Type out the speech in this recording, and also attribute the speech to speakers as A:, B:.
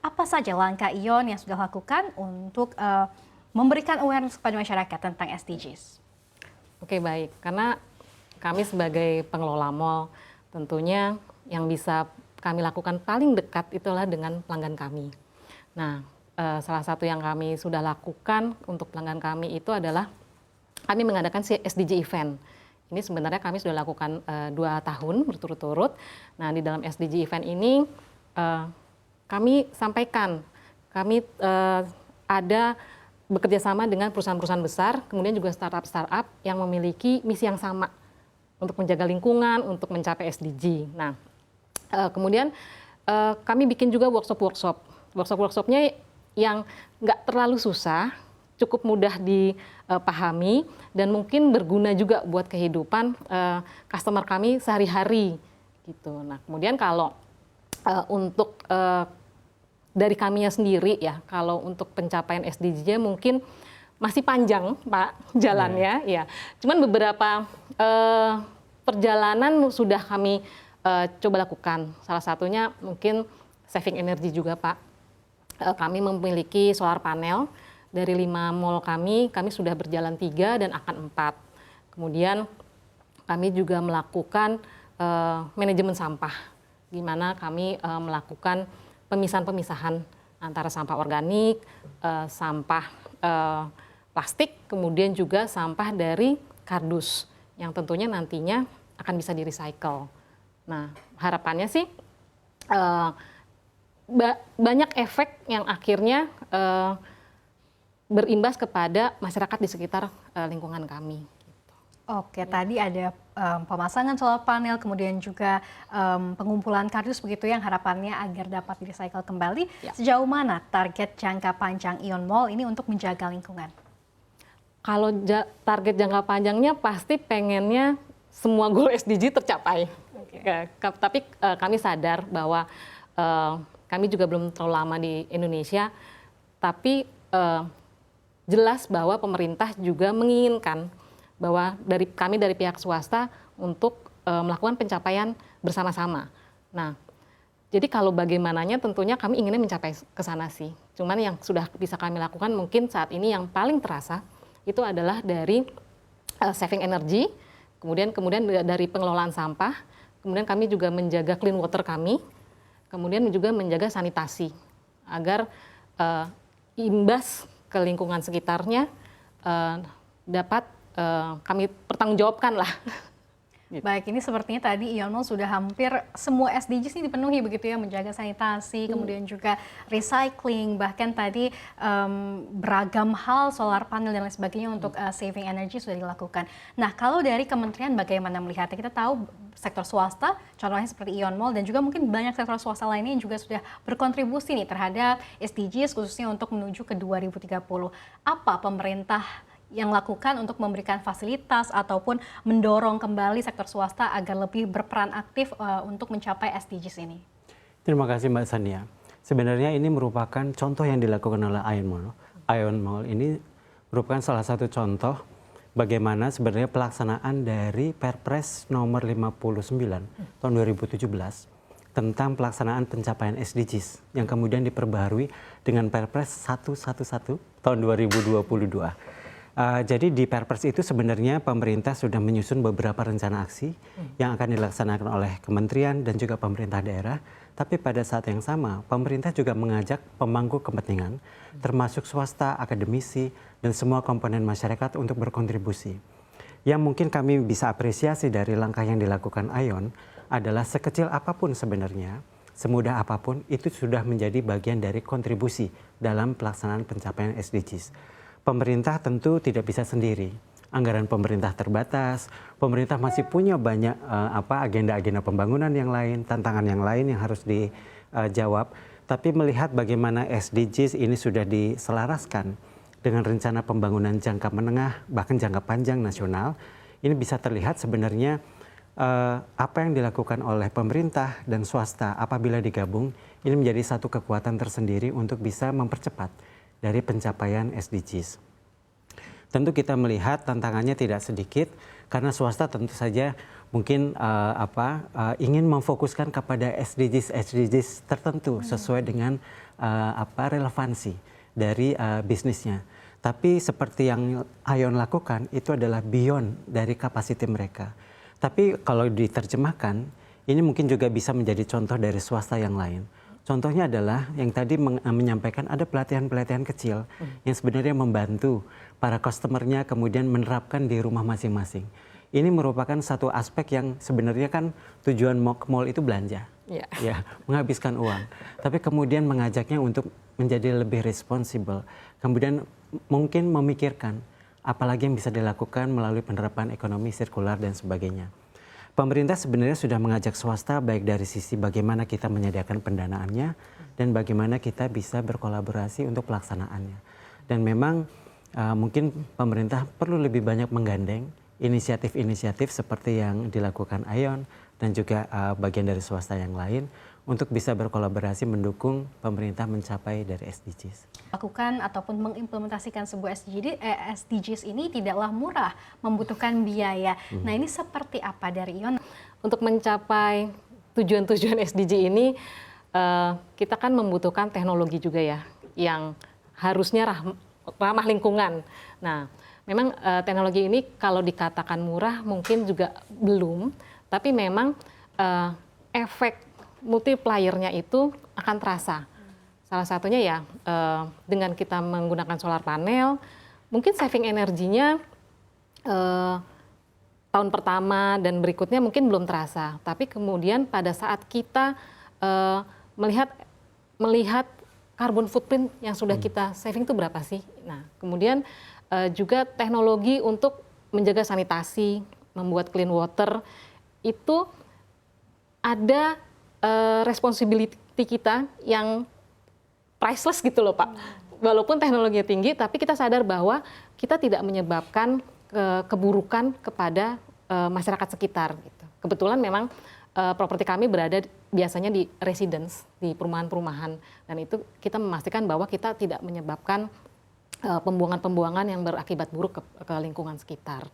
A: apa saja langkah ION yang sudah lakukan untuk memberikan awareness kepada masyarakat tentang SDGs?
B: Oke, baik. Karena kami sebagai pengelola mall, tentunya yang bisa kami lakukan paling dekat itulah dengan pelanggan kami. Nah, salah satu yang kami sudah lakukan untuk pelanggan kami itu adalah kami mengadakan SDG event. Ini sebenarnya kami sudah lakukan 2 tahun berturut-turut. Nah, di dalam SDG event ini kami sampaikan, kami ada bekerja sama dengan perusahaan-perusahaan besar, kemudian juga startup-startup yang memiliki misi yang sama untuk menjaga lingkungan, untuk mencapai SDG. Nah, kemudian kami bikin juga workshop-workshopnya yang nggak terlalu susah, cukup mudah dipahami dan mungkin berguna juga buat kehidupan customer kami sehari-hari gitu. Nah, kemudian kalau untuk dari kaminya sendiri ya, kalau untuk pencapaian SDG-nya mungkin masih panjang Pak jalannya ya. Cuman beberapa perjalanan sudah kami coba lakukan. Salah satunya mungkin saving energi juga Pak. Kami memiliki solar panel dari 5 mall kami sudah berjalan 3 dan akan 4. Kemudian kami juga melakukan manajemen sampah, di mana kami melakukan pemisahan-pemisahan antara sampah organik, sampah plastik, kemudian juga sampah dari kardus yang tentunya nantinya akan bisa di-recycle. Nah, harapannya sih banyak efek yang akhirnya berimbas kepada masyarakat di sekitar lingkungan kami.
A: Oke, tadi ada pemasangan solar panel, kemudian juga pengumpulan kardus begitu yang harapannya agar dapat di-recycle kembali. Ya. Sejauh mana target jangka panjang ION Mall ini untuk menjaga lingkungan?
B: Kalau target jangka panjangnya pasti pengennya semua goal SDG tercapai. Okay. Tapi kami sadar bahwa kami juga belum terlalu lama di Indonesia, tapi jelas bahwa pemerintah juga menginginkan bahwa kami dari pihak swasta untuk melakukan pencapaian bersama-sama. Nah, jadi kalau bagaimananya tentunya kami inginnya mencapai ke sana sih. Cuman yang sudah bisa kami lakukan mungkin saat ini yang paling terasa itu adalah dari saving energy, kemudian dari pengelolaan sampah, kemudian kami juga menjaga clean water kami, kemudian juga menjaga sanitasi agar imbas ke lingkungan sekitarnya dapat kami pertanggungjawabkan lah.
A: Gitu. Baik, ini sepertinya tadi ION Mall sudah hampir semua SDGs ini dipenuhi begitu ya, menjaga sanitasi, kemudian juga recycling, bahkan tadi beragam hal solar panel dan lain sebagainya untuk saving energy sudah dilakukan. Nah, kalau dari kementerian bagaimana melihatnya? Kita tahu sektor swasta, contohnya seperti ION Mall dan juga mungkin banyak sektor swasta lainnya yang juga sudah berkontribusi nih terhadap SDGs khususnya untuk menuju ke 2030. Apa pemerintah yang lakukan untuk memberikan fasilitas ataupun mendorong kembali sektor swasta agar lebih berperan aktif untuk mencapai SDGs ini?
C: Terima kasih Mbak Sania. Sebenarnya ini merupakan contoh yang dilakukan oleh ION Mall. ION Mall ini merupakan salah satu contoh bagaimana sebenarnya pelaksanaan dari Perpres nomor 59 tahun 2017 tentang pelaksanaan pencapaian SDGs yang kemudian diperbaharui dengan Perpres 111 tahun 2022. Jadi di Perpres itu sebenarnya pemerintah sudah menyusun beberapa rencana aksi yang akan dilaksanakan oleh kementerian dan juga pemerintah daerah. Tapi pada saat yang sama, pemerintah juga mengajak pemangku kepentingan, termasuk swasta, akademisi, dan semua komponen masyarakat untuk berkontribusi. Yang mungkin kami bisa apresiasi dari langkah yang dilakukan ION adalah sekecil apapun sebenarnya, semudah apapun, itu sudah menjadi bagian dari kontribusi dalam pelaksanaan pencapaian SDGs. Pemerintah tentu tidak bisa sendiri. Anggaran pemerintah terbatas, pemerintah masih punya banyak agenda-agenda pembangunan yang lain, tantangan yang lain yang harus dijawab. Tapi melihat bagaimana SDGs ini sudah diselaraskan dengan rencana pembangunan jangka menengah, bahkan jangka panjang nasional, ini bisa terlihat sebenarnya apa yang dilakukan oleh pemerintah dan swasta apabila digabung, ini menjadi satu kekuatan tersendiri untuk bisa mempercepat dari pencapaian SDGs. Tentu kita melihat tantangannya tidak sedikit karena swasta tentu saja mungkin ingin memfokuskan kepada SDGs tertentu sesuai dengan relevansi dari bisnisnya. Tapi seperti yang Ion lakukan itu adalah beyond dari kapasiti mereka. Tapi kalau diterjemahkan, ini mungkin juga bisa menjadi contoh dari swasta yang lain. Contohnya adalah yang tadi menyampaikan ada pelatihan-pelatihan kecil yang sebenarnya membantu para customernya kemudian menerapkan di rumah masing-masing. Ini merupakan satu aspek yang sebenarnya kan tujuan ke mall itu belanja, ya, menghabiskan uang. Tapi kemudian mengajaknya untuk menjadi lebih responsibel, kemudian mungkin memikirkan apalagi yang bisa dilakukan melalui penerapan ekonomi sirkular dan sebagainya. Pemerintah sebenarnya sudah mengajak swasta baik dari sisi bagaimana kita menyediakan pendanaannya dan bagaimana kita bisa berkolaborasi untuk pelaksanaannya. Dan memang mungkin pemerintah perlu lebih banyak menggandeng inisiatif-inisiatif seperti yang dilakukan Ion dan juga bagian dari swasta yang lain untuk bisa berkolaborasi mendukung pemerintah mencapai dari SDGs.
A: Lakukan ataupun mengimplementasikan sebuah SDGs ini tidaklah murah, membutuhkan biaya. Nah, ini seperti apa dari Ion?
B: Untuk mencapai tujuan-tujuan SDG ini, kita kan membutuhkan teknologi juga ya, yang harusnya ramah lingkungan. Nah, memang teknologi ini kalau dikatakan murah mungkin juga belum, tapi memang efek multiplier-nya itu akan terasa. Salah satunya ya dengan kita menggunakan solar panel, mungkin saving energinya tahun pertama dan berikutnya mungkin belum terasa. Tapi kemudian pada saat kita melihat carbon footprint yang sudah kita saving itu berapa sih? Nah, kemudian juga teknologi untuk menjaga sanitasi, membuat clean water, itu ada responsibility kita yang priceless gitu loh Pak. Walaupun teknologinya tinggi, tapi kita sadar bahwa kita tidak menyebabkan keburukan kepada masyarakat sekitar. Gitu. Kebetulan memang properti kami berada biasanya di residence, di perumahan-perumahan. Dan itu kita memastikan bahwa kita tidak menyebabkan pembuangan-pembuangan yang berakibat buruk ke lingkungan sekitar.